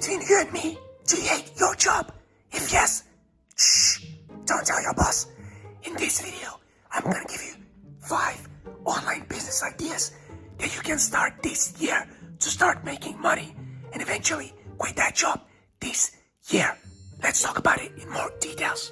between you and me, do you hate your job? If yes, shh, don't tell your boss. In this video, I'm gonna give you 5 online business ideas that you can start this year to start making money and eventually quit that job this year. Let's talk about it in more details.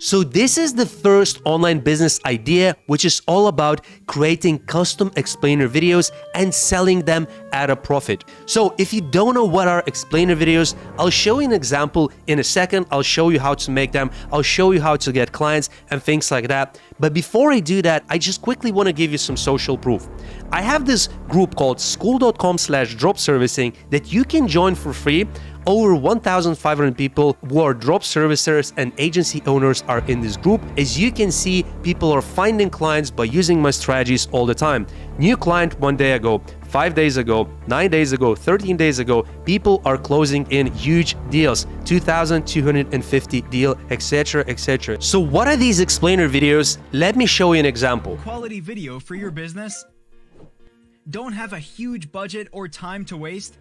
So this is the first online business idea, which is all about creating custom explainer videos and selling them at a profit. So if you don't know what are explainer videos, I'll show you an example in a second. I'll show you how to make them. I'll show you how to get clients and things like that. But before I do that, I just quickly want to give you some social proof. I have this group called school.com/dropservicing that you can join for free. Over 1,500 people who are drop servicers and agency owners are in this group. As you can see, people are finding clients by using my strategies all the time. New client 1 day ago, 5 days ago, 9 days ago, 13 days ago, people are closing in huge deals, 2,250 deal, etc, etc. So what are these explainer videos? Let me show you an example. Quality video for your business? Don't have a huge budget or time to waste?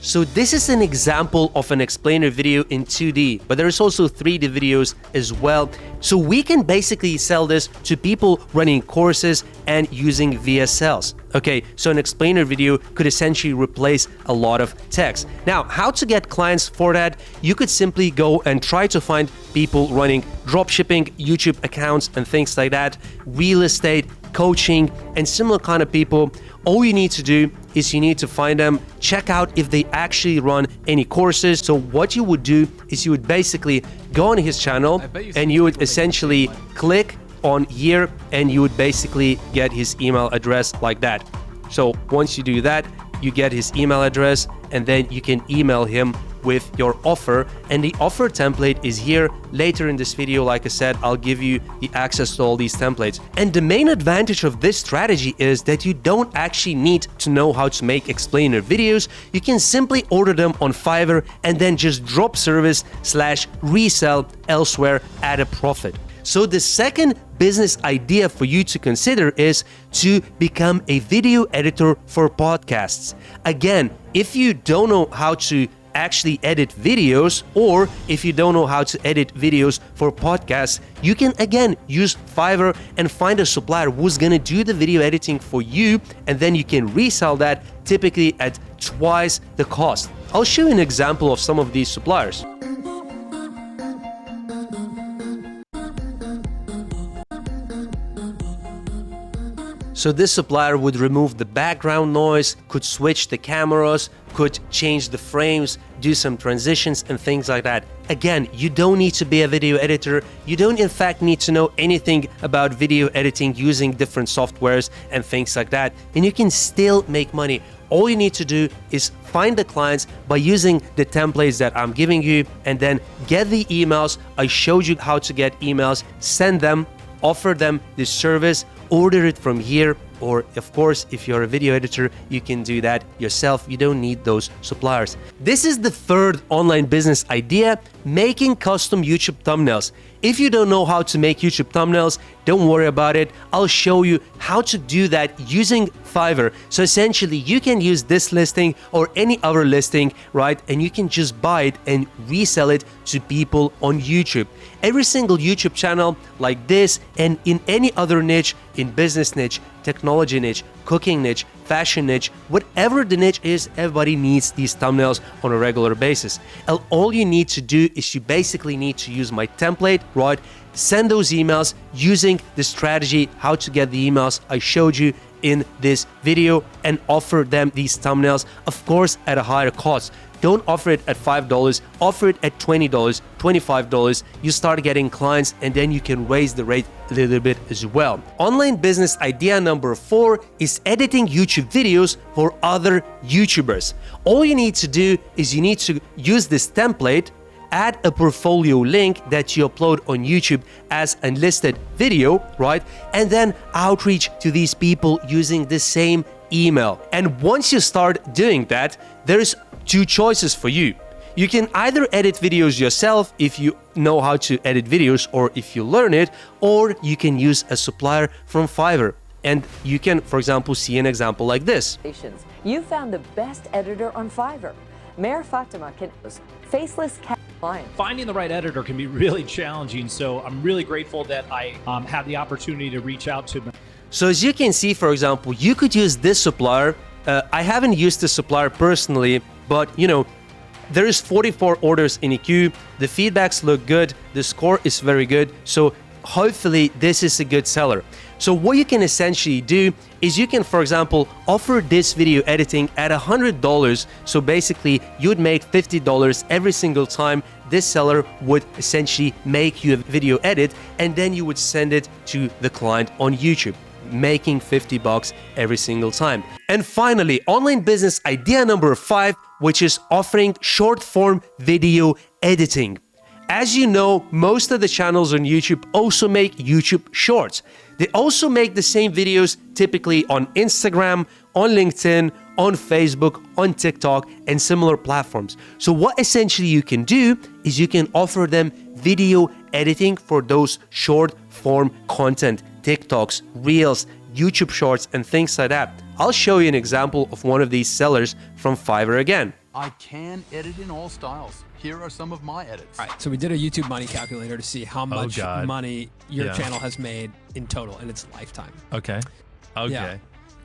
So this is an example of an explainer video in 2D, but there's also 3D videos as well. So we can basically sell this to people running courses and using VSLs. Okay, so an explainer video could essentially replace a lot of text. Now, how to get clients for that? You could simply go and try to find people running dropshipping, YouTube accounts and things like that, real estate, coaching, and similar kind of people. All you need to do is you need to find them, check out if they actually run any courses. So what you would do is you would basically go on his channel and you would essentially click on here and you would basically get his email address like that. So once you do that, you get his email address and then you can email him with your offer, and the offer template is here. Later in this video, like I said, I'll give you the access to all these templates. And the main advantage of this strategy is that you don't actually need to know how to make explainer videos. You can simply order them on Fiverr and then just drop service/resell elsewhere at a profit. So the second business idea for you to consider is to become a video editor for podcasts. Again, if you don't know how to actually edit videos, or if you don't know how to edit videos for podcasts, you can again use Fiverr and find a supplier who's gonna do the video editing for you, and then you can resell that typically at twice the cost. I'll show you an example of some of these suppliers. So this supplier would remove the background noise, could switch the cameras, could change the frames, do some transitions and things like that. Again, you don't need to be a video editor. You don't in fact need to know anything about video editing using different softwares and things like that. And you can still make money. All you need to do is find the clients by using the templates that I'm giving you and then get the emails. I showed you how to get emails, send them, offer them this service, order it from here, or of course, if you're a video editor, you can do that yourself. You don't need those suppliers. This is the third online business idea, making custom YouTube thumbnails. If you don't know how to make YouTube thumbnails, don't worry about it. I'll show you how to do that using Fiverr. So essentially, you can use this listing or any other listing, right? And you can just buy it and resell it to people on YouTube. Every single YouTube channel like this and in any other niche, in business niche, technology niche, cooking niche, fashion niche, whatever the niche is, everybody needs these thumbnails on a regular basis. And all you need to do is you basically need to use my template, right? Send those emails using the strategy, how to get the emails I showed you in this video, and offer them these thumbnails, of course, at a higher cost. Don't offer it at $5, offer it at $20, $25. You start getting clients and then you can raise the rate a little bit as well. Online business idea number 4 is editing YouTube videos for other YouTubers. All you need to do is you need to use this template, add a portfolio link that you upload on YouTube as a listed video, right? And then outreach to these people using the same email. And once you start doing that, there's 2 choices for you. You can either edit videos yourself if you know how to edit videos or if you learn it, or you can use a supplier from Fiverr. And you can, for example, see an example like this. You found the best editor on Fiverr. Mayor Fatima can faceless cat client. Finding the right editor can be really challenging, so I'm really grateful that I had the opportunity to reach out to them. So as you can see, for example, you could use this supplier. I haven't used this supplier personally, but there is 44 orders in a queue. The feedbacks look good. The score is very good. So hopefully this is a good seller. So what you can essentially do is you can, for example, offer this video editing at $100. So basically you'd make $50 every single time this seller would essentially make you a video edit, and then you would send it to the client on YouTube, making $50 every single time. And finally, online business idea number 5, which is offering short form video editing. As you know, most of the channels on YouTube also make YouTube Shorts. They also make the same videos typically on Instagram, on LinkedIn, on Facebook, on TikTok, and similar platforms. So what essentially you can do is you can offer them video editing for those short form content, TikToks, Reels, YouTube Shorts, and things like that. I'll show you an example of one of these sellers from Fiverr again. I can edit in all styles. Here are some of my edits. All right, so we did a YouTube money calculator to see how much God. money your Yeah. channel has made in total in its lifetime. Okay. Okay. Yeah.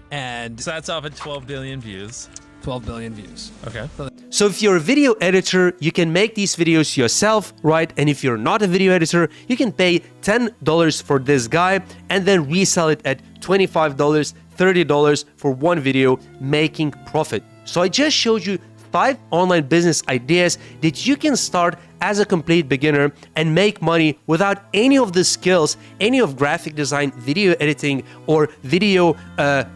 And So that's off at 12 billion views. 12 billion views. Okay. So if you're a video editor, you can make these videos yourself, right? And if you're not a video editor, you can pay $10 for this guy and then resell it at $25, $30 for one video, making profit. So I just showed you 5 online business ideas that you can start as a complete beginner and make money without any of the skills, any of graphic design, video editing, or video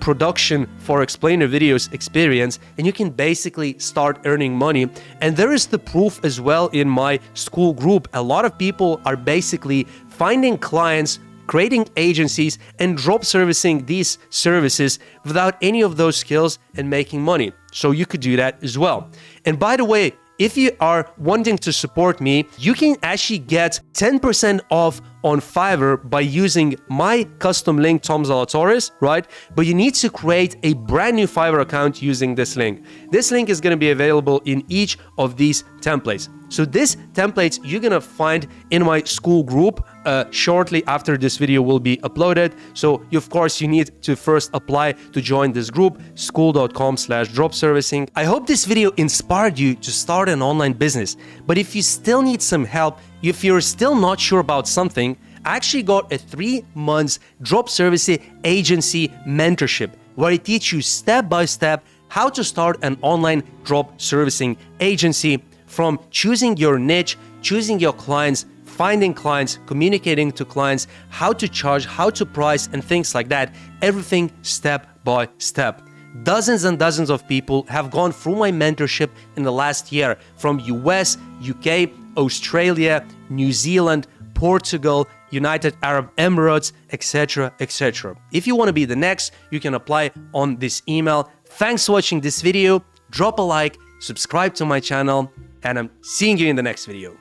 production for explainer videos experience, and you can basically start earning money. And there is the proof as well in my school group. A lot of people are basically finding clients, creating agencies, and drop servicing these services without any of those skills and making money. So you could do that as well. And by the way, if you are wanting to support me, you can actually get 10% off on Fiverr by using my custom link, Tom Zalatoris, right? But you need to create a brand new Fiverr account using this link. This link is going to be available in each of these templates. So these templates you're going to find in my school group shortly after this video will be uploaded. So of course you need to first apply to join this group, school.com/dropservicing. I hope this video inspired you to start an online business. But if you still need some help, if you're still not sure about something, I actually got a 3 months drop servicing agency mentorship where I teach you step by step how to start an online drop servicing agency, from choosing your niche, choosing your clients, finding clients, communicating to clients, how to charge, how to price, and things like that. Everything step by step. Dozens and dozens of people have gone through my mentorship in the last year from US, UK, Australia, New Zealand, Portugal, United Arab Emirates, etc., etc. If you want to be the next, you can apply on this email. Thanks for watching this video. Drop a like, subscribe to my channel, and I'm seeing you in the next video.